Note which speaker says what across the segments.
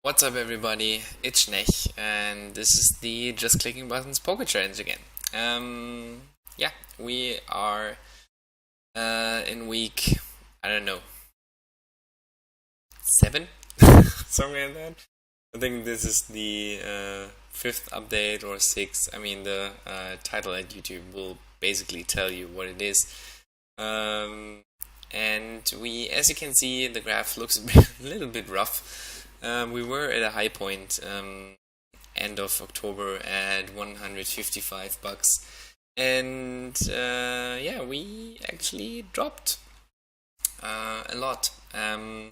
Speaker 1: What's up, everybody? It's Nech, and this is the Just Clicking Buttons Poker Challenge again. Yeah, we are in week, I don't know, 7? Something like that. I think this is the 5th update or 6th. I mean, the title at YouTube will basically tell you what it is. And as you can see, the graph looks a little bit rough. We were at a high point end of October at 155 bucks, and yeah, we actually dropped a lot. I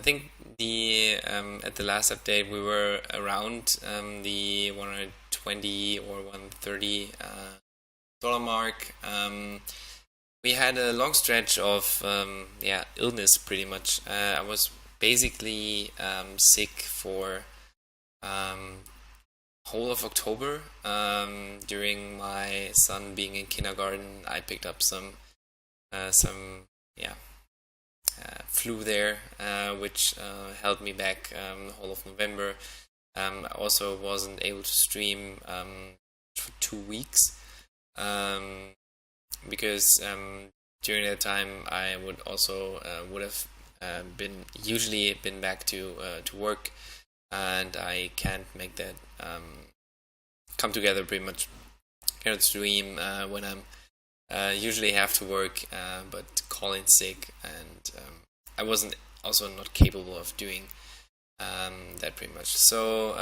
Speaker 1: think the at the last update we were around the 120 or 130 dollar mark. We had a long stretch of illness, pretty much. I was basically sick for whole of October. During my son being in kindergarten, I picked up some flu there, which held me back the whole of November. I also wasn't able to stream for 2 weeks. Because during that time I would also would have usually been back to work, and I can't make that come together pretty much. Cannot stream when I'm usually have to work, but call in sick, and I wasn't also not capable of doing that pretty much. So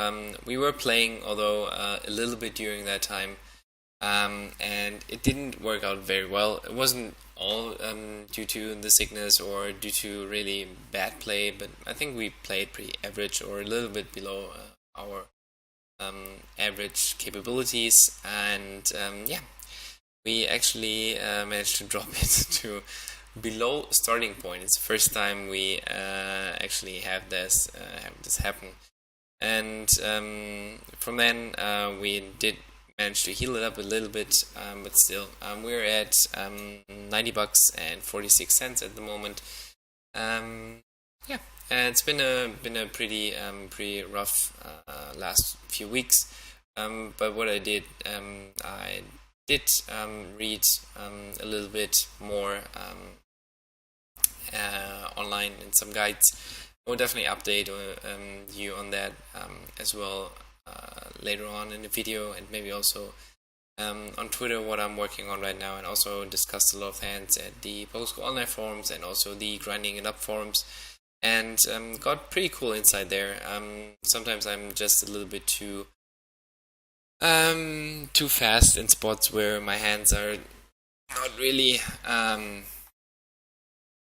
Speaker 1: we were playing, although a little bit during that time. And it didn't work out very well. It wasn't all due to the sickness or due to really bad play, but I think we played pretty average or a little bit below our average capabilities, and yeah, we actually managed to drop it to below starting point. It's the first time we actually have this happen, and from then we did managed to heal it up a little bit, but still, we're at 90 bucks and 46 cents at the moment. Yeah, it's been a pretty rough last few weeks. But what I did read a little bit more online in some guides. I will definitely update you on that as well later on in the video, and maybe also on Twitter what I'm working on right now, and also discussed a lot of hands at the Bankroll online forums and also the grinding it up forums, and got pretty cool insight there. Sometimes I'm just a little bit too fast in spots where my hands are not really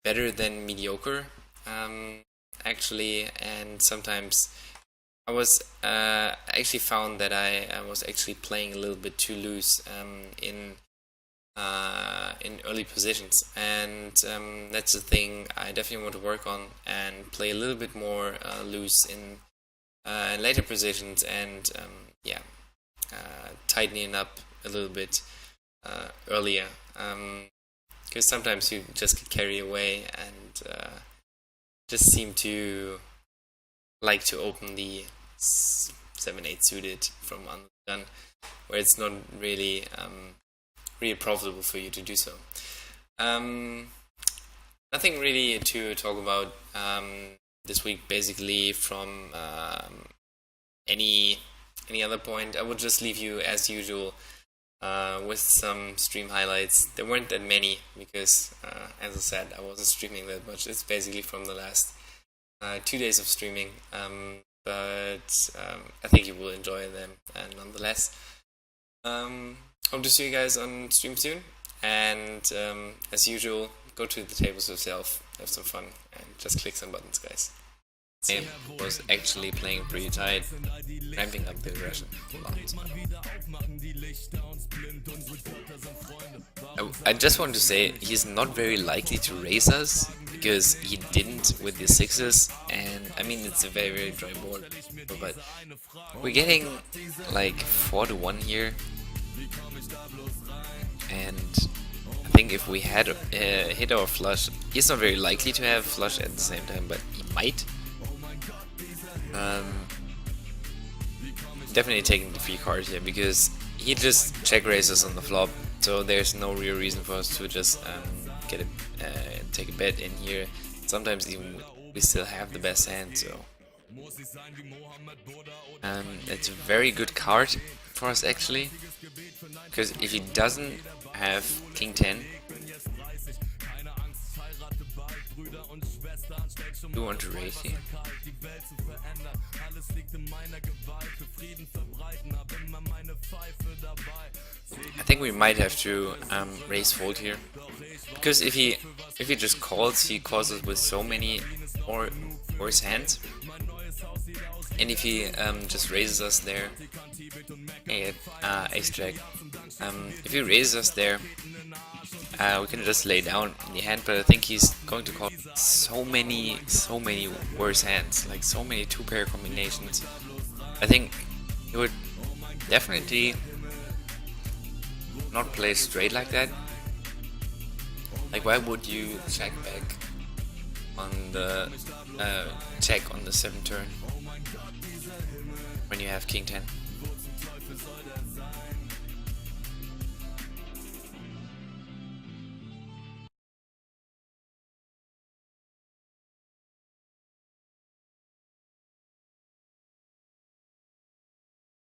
Speaker 1: better than mediocre, actually, and sometimes I was actually found that I was actually playing a little bit too loose in early positions, and that's the thing I definitely want to work on and play a little bit more loose in later positions, and tightening up a little bit earlier, because sometimes you just get carried away and just seem to like to open the 7-8 suited from undone, where it's not really really profitable for you to do so. Nothing really to talk about this week, basically, from any other point. I would just leave you as usual with some stream highlights. There weren't that many because, as I said, I wasn't streaming that much. It's basically from the last 2 days of streaming, but I think you will enjoy them nonetheless. Hope to see you guys on stream soon, and as usual, go to the tables yourself, have some fun, and just click some buttons, guys. I was actually playing pretty tight, ramping up the aggression a lot. I just want to say he's not very likely to raise us, because he didn't with the sixes, and I mean it's a very dry board, but we're getting like 4-1 here, and I think if we had hit our flush, he's not very likely to have flush at the same time, but he might. Um, Definitely taking the free card here because he just check raises on the flop, so there's no real reason for us to just get a take a bet in here. Sometimes even we still have the best hand, so it's a very good card for us actually, because if he doesn't have King 10, we want to raise here. I think we might have to raise fold here, because if he just calls, he calls us with so many or worse hands, and if he just raises us there, ace jack, if he raises us there, we can just lay down in the hand, but I think he's going to call so many worse hands, like so many two pair combinations. I think he would definitely not play straight like that. Like, why would you check back on the check on the 7th turn when you have King 10?